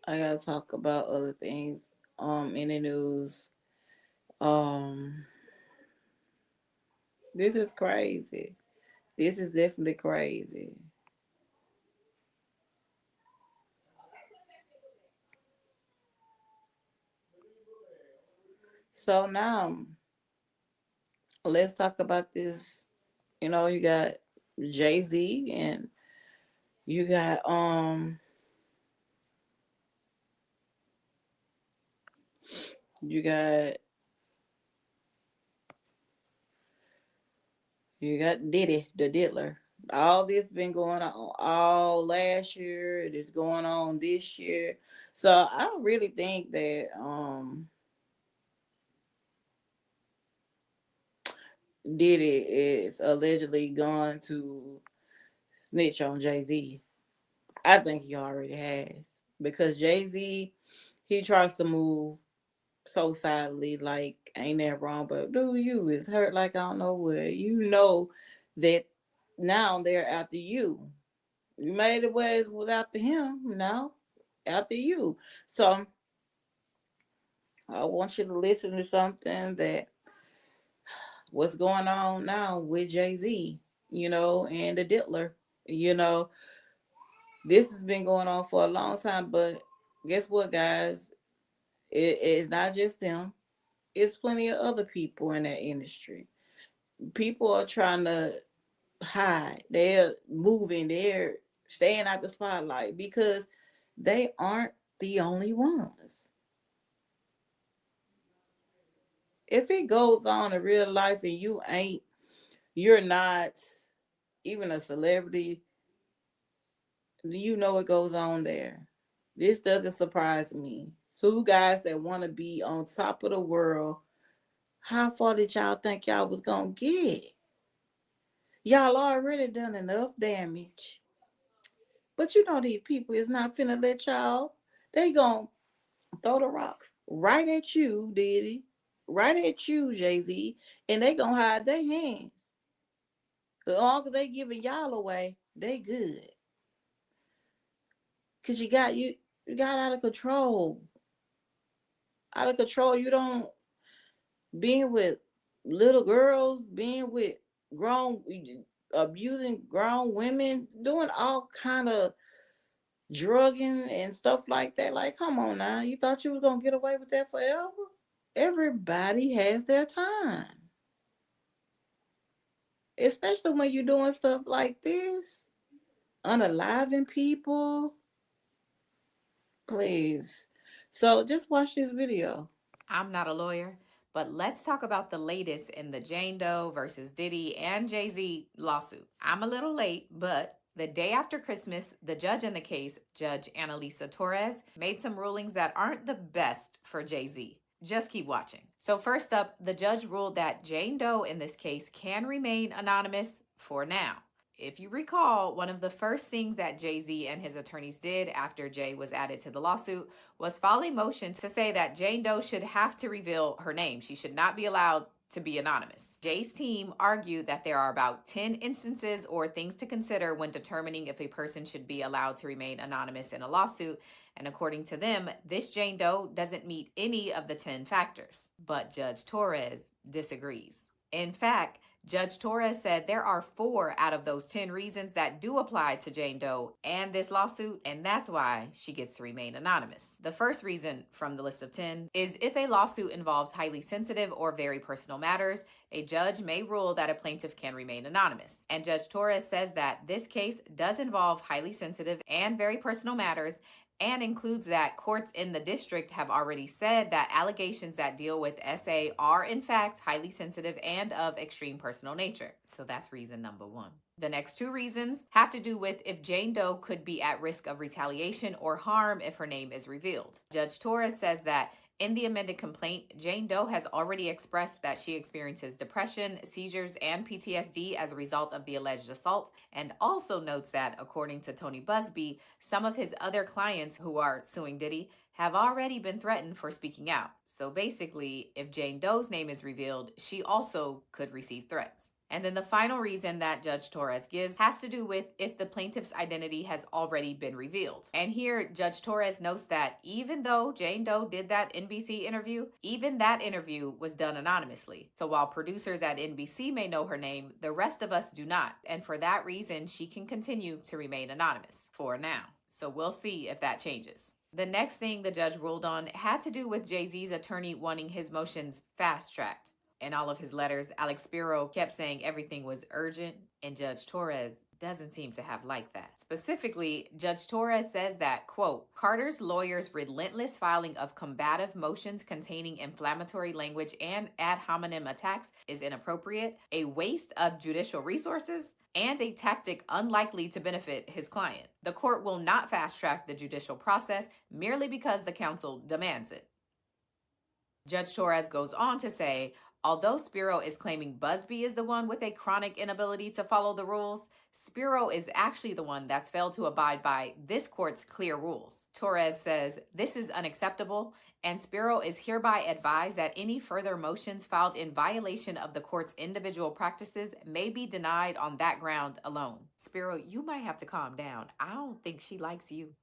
I gotta talk about other things in the news. This is crazy. This is definitely crazy. So now let's talk about this. You know, you got Jay-Z and you got you got Diddy, the diddler. All this been going on all last year. It is going on this year. So I really think that Diddy is allegedly going to snitch on Jay-Z. I think he already has. Because Jay-Z, he tries to move so silently, like ain't that wrong, but dude, you is hurt like I don't know what. You know that now they're after you. You made it where it was after him, now after you. So I want you to listen to something that what's going on now with Jay-Z, you know, and the diddler. You know, this has been going on for a long time, but guess what, guys? It's not just them. It's plenty of other people in that industry. People are trying to hide. They're moving. They're staying out the spotlight because they aren't the only ones. If it goes on in real life and you're not even a celebrity, you know it goes on there. This doesn't surprise me. Two guys that want to be on top of the world, how far did y'all think y'all was gonna get? Y'all already done enough damage. But you know these people is not finna let y'all. They gonna throw the rocks right at you, Diddy. Right at you, Jay-Z. And they gonna hide their hands. As long as they giving y'all away, they good. Cause you got out of control. Out of control. You don't being with little girls, being with abusing grown women, doing all kind of drugging and stuff like that. Like, come on now. You thought you was gonna get away with that forever? Everybody has their time. Especially when you're doing stuff like this. Unaliving people. Please. So just watch this video. I'm not a lawyer, but let's talk about the latest in the Jane Doe versus Diddy and Jay-Z lawsuit. I'm a little late, but the day after Christmas, the judge in the case, Judge Annalisa Torres, made some rulings that aren't the best for Jay-Z. Just keep watching. So first up, the judge ruled that Jane Doe in this case can remain anonymous for now. If you recall, one of the first things that Jay-Z and his attorneys did after Jay was added to the lawsuit was file a motion to say that Jane Doe should have to reveal her name. She should not be allowed to be anonymous. Jay's team argued that there are about 10 instances or things to consider when determining if a person should be allowed to remain anonymous in a lawsuit. And according to them, this Jane Doe doesn't meet any of the 10 factors. But Judge Torres disagrees. In fact, Judge Torres said there are 4 out of those 10 reasons that do apply to Jane Doe and this lawsuit, and that's why she gets to remain anonymous. The first reason from the list of 10 is if a lawsuit involves highly sensitive or very personal matters, a judge may rule that a plaintiff can remain anonymous. And Judge Torres says that this case does involve highly sensitive and very personal matters, and includes that courts in the district have already said that allegations that deal with SA are in fact highly sensitive and of extreme personal nature. So that's reason number 1. The next 2 reasons have to do with if Jane Doe could be at risk of retaliation or harm if her name is revealed. Judge Torres says that in the amended complaint, Jane Doe has already expressed that she experiences depression, seizures, and PTSD as a result of the alleged assault, and also notes that, according to Tony Busby, some of his other clients who are suing Diddy have already been threatened for speaking out. So basically, if Jane Doe's name is revealed, she also could receive threats. And then the final reason that Judge Torres gives has to do with if the plaintiff's identity has already been revealed. And here, Judge Torres notes that even though Jane Doe did that NBC interview, even that interview was done anonymously. So while producers at NBC may know her name, the rest of us do not. And for that reason, she can continue to remain anonymous for now. So we'll see if that changes. The next thing the judge ruled on had to do with Jay-Z's attorney wanting his motions fast-tracked. In all of his letters, Alex Spiro kept saying everything was urgent, and Judge Torres doesn't seem to have liked that. Specifically, Judge Torres says that, quote, Carter's lawyer's relentless filing of combative motions containing inflammatory language and ad hominem attacks is inappropriate, a waste of judicial resources, and a tactic unlikely to benefit his client. The court will not fast-track the judicial process merely because the counsel demands it. Judge Torres goes on to say, although Spiro is claiming Busby is the one with a chronic inability to follow the rules, Spiro is actually the one that's failed to abide by this court's clear rules. Torres says this is unacceptable, and Spiro is hereby advised that any further motions filed in violation of the court's individual practices may be denied on that ground alone. Spiro, you might have to calm down. I don't think she likes you.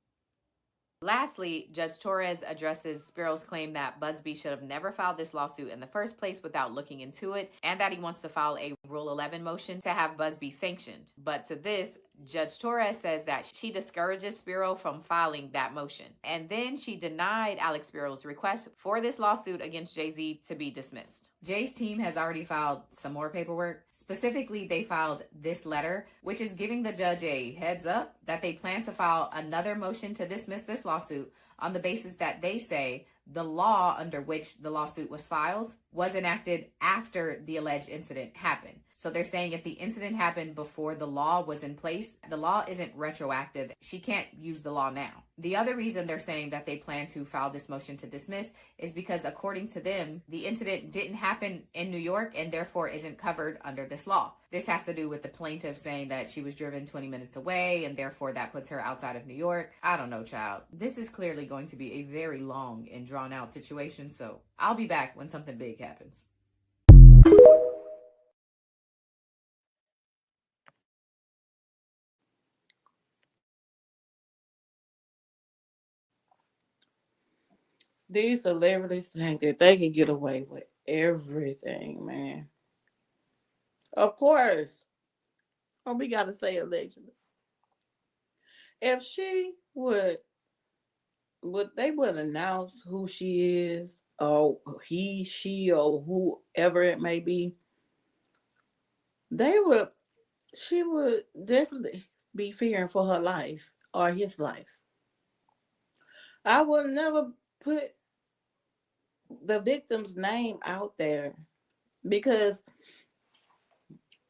Lastly, Judge Torres addresses Spiro's claim that Busby should have never filed this lawsuit in the first place without looking into it, and that he wants to file a Rule 11 motion to have Busby sanctioned. But to this, Judge Torres says that she discourages Spiro from filing that motion. And then she denied Alex Spiro's request for this lawsuit against Jay-Z to be dismissed. Jay's team has already filed some more paperwork. Specifically, they filed this letter, which is giving the judge a heads up that they plan to file another motion to dismiss this lawsuit on the basis that they say the law under which the lawsuit was filed was enacted after the alleged incident happened. So they're saying if the incident happened before the law was in place, the law isn't retroactive. She can't use the law now. The other reason they're saying that they plan to file this motion to dismiss is because according to them, the incident didn't happen in New York and therefore isn't covered under this law. This has to do with the plaintiff saying that she was driven 20 minutes away and therefore that puts her outside of New York. I don't know, child. This is clearly going to be a very long and drawn out situation, so I'll be back when something big happens. These celebrities think that they can get away with everything, man. Of course. Oh, we got to say allegedly. If she would they would announce who she is, or he, she, or whoever it may be, she would definitely be fearing for her life or his life. I would never put the victim's name out there because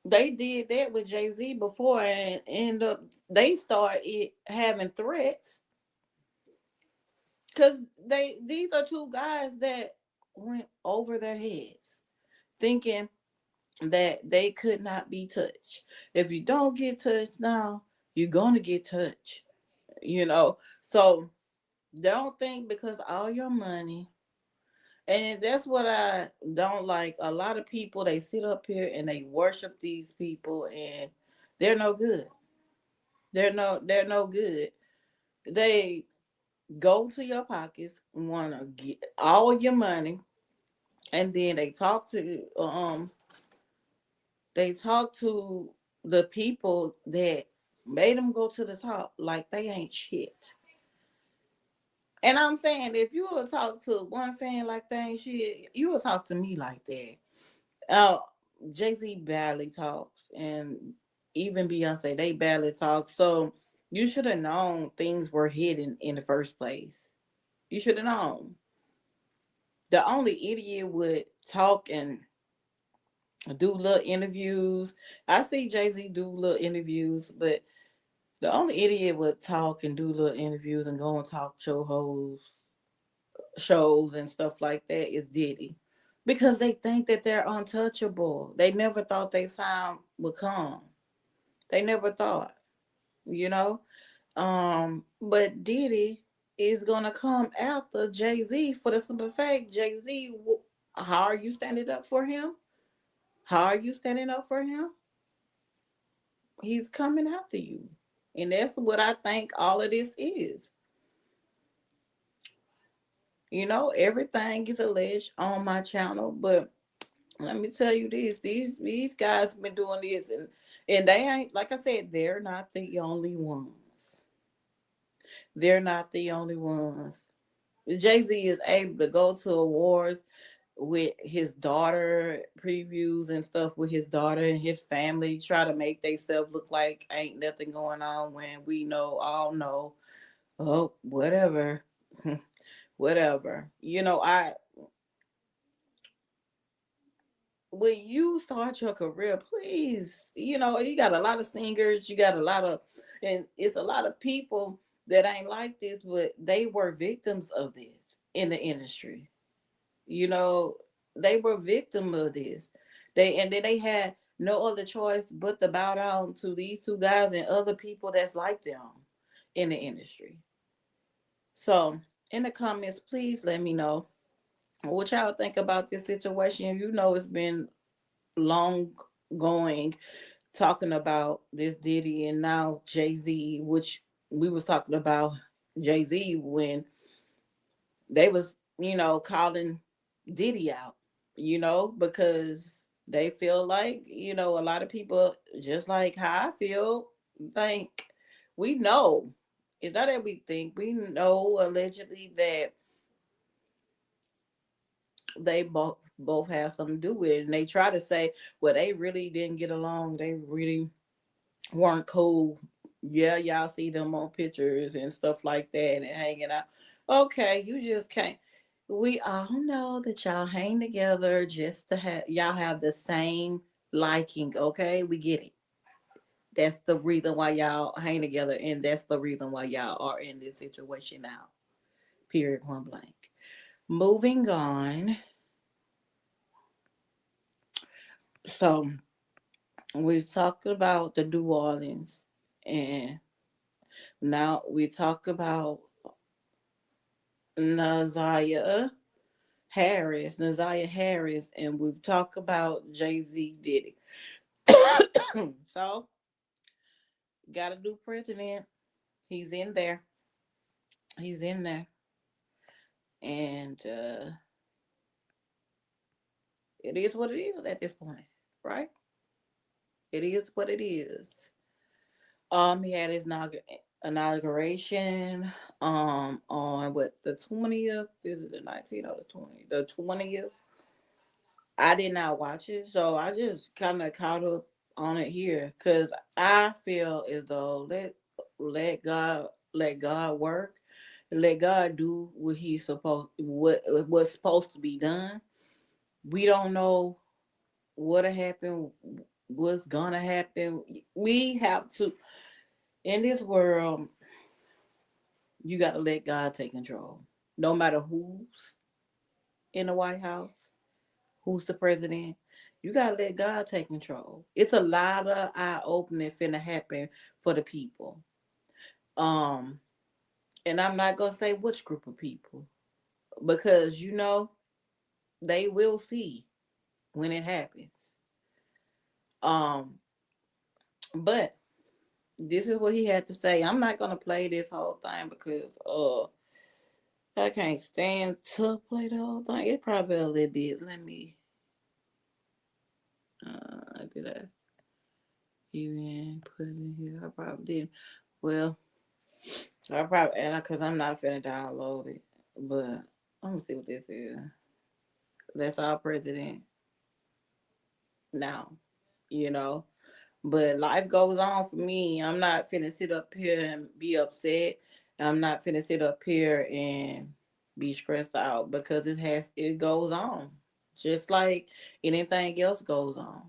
they did that with Jay-Z before and they started having threats because these are two guys that went over their heads thinking that they could not be touched. If you don't get touched now, you're going to get touched, so don't think because all your money. And that's what I don't like. A lot of people, they sit up here and they worship these people and they're no good. They're no good. They go to your pockets, want to get all your money, and then they talk to the people that made them go to the top like they ain't shit. And I'm saying, if you would talk to one fan like they ain't shit, you would talk to me like that. Jay-Z barely talks, and even Beyonce, they barely talk. So you should have known things were hidden in the first place. You should have known. The only idiot would talk and do little interviews. I see Jay-Z do little interviews, but the only idiot would talk and do little interviews and go and talk shows and stuff like that is Diddy. Because they think that they're untouchable. They never thought their time would come. They never thought, But Diddy is going to come after Jay-Z for the simple fact, Jay-Z, how are you standing up for him? How are you standing up for him? He's coming after you. And that's what I think all of this is. You know, everything is alleged on my channel, but let me tell you this: these guys been doing this, and they ain't, like I said, they're not the only ones. They're not the only ones. Jay-Z is able to go to awards with his daughter, previews and stuff with his daughter and his family, try to make themselves look like ain't nothing going on when we all know, oh, whatever. Whatever. You know, when you start your career, please, you know, you got a lot of singers, you got a lot of, and it's a lot of people that ain't like this, but they were victims of this in the industry. You know, they were victim of this. And then they had no other choice but to bow down to these two guys and other people that's like them in the industry. So in the comments, please let me know what y'all think about this situation. You know, it's been long going talking about this Diddy and now Jay-Z, which we was talking about Jay-Z when they was, you know, calling Diddy out, you know, because they feel like, you know, a lot of people, just like how I feel, think we know. It's not that we think, we know allegedly that they both have something to do with it. And they try to say, well, they really didn't get along. They really weren't cool. Yeah, y'all see them on pictures and stuff like that and hanging out. Okay, you just can't. We all know that y'all hang together just to have y'all have the same liking. Okay, we get it. That's the reason why y'all hang together, and that's the reason why y'all are in this situation now. Period. Point blank. Moving on. So we talked about the New Orleans, and now we talk about Naziah Harris, and we talk about Jay-Z Diddy. So, got a new president. He's in there. He's in there. And it is what it is at this point, right? It is what it is. He had his inauguration on what, the 20th? Is it the 19th or the 20th? The 20th. I did not watch it, so I just kind of caught up on it here because I feel as though let God work, let God do what what's supposed to be done. We don't know what'll happen, what's gonna happen. We have to, in this world, you got to let God take control. No matter who's in the White House, who's the president, you got to let God take control. It's a lot of eye opening finna happen for the people. And I'm not gonna say which group of people, because you know they will see when it happens. But this is what he had to say. I'm not gonna play this whole thing because I can't stand to play the whole thing. It probably a little bit. Let me did I even put it in here? I probably did. Well, I probably, and because I'm not finna download it, but I'm gonna see what this is. That's our president now, you know. But life goes on for me. I'm not finna sit up here and be upset. I'm not finna sit up here and be stressed out because it goes on. Just like anything else goes on.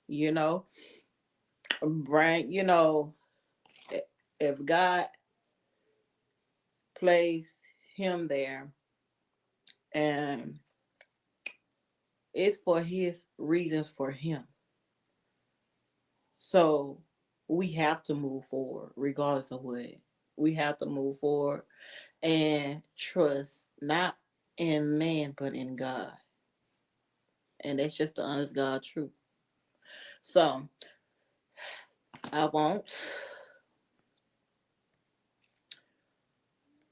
You know? Right, you know, if God placed him there and it's for his reasons for him. So we have to move forward regardless of what. We have to move forward and trust not in man but in God. And that's just the honest God truth. So I want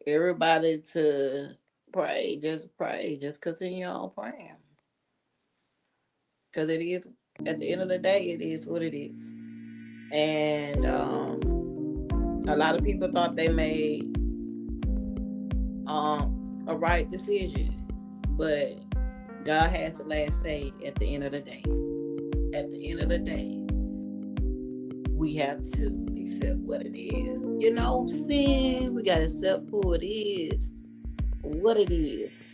everybody to pray, just continue on praying. Because it is, at the end of the day, it is what it is. And a lot of people thought they made a right decision, but God has the last say at the end of the day. At the end of the day, we have to accept what it is. You know what I'm saying? We got to accept who it is, what it is.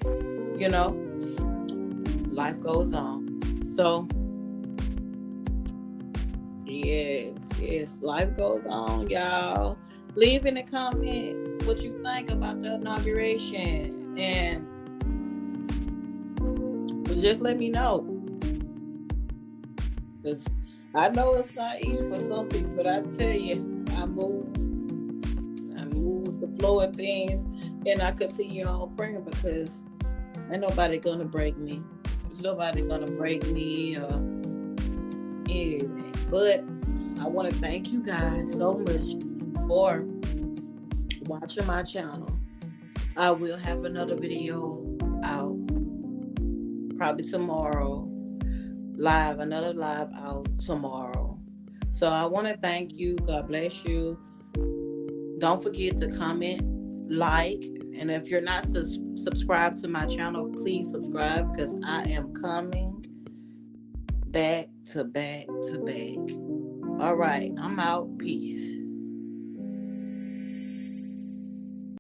You know, life goes on. So, yes, life goes on, y'all. Leave in the comment what you think about the inauguration, and just let me know. Because I know it's not easy for some people, but I tell you, I move with the flow of things, and I continue on praying because ain't nobody gonna break me. There's nobody gonna break me or anything. But I want to thank you guys so much for watching my channel. I will have another video out probably tomorrow. Another live out tomorrow. So I want to thank you. God bless you. Don't forget to comment, like, and if you're not subscribed to my channel, please subscribe because I am coming back to back to back. All right, I'm out. Peace.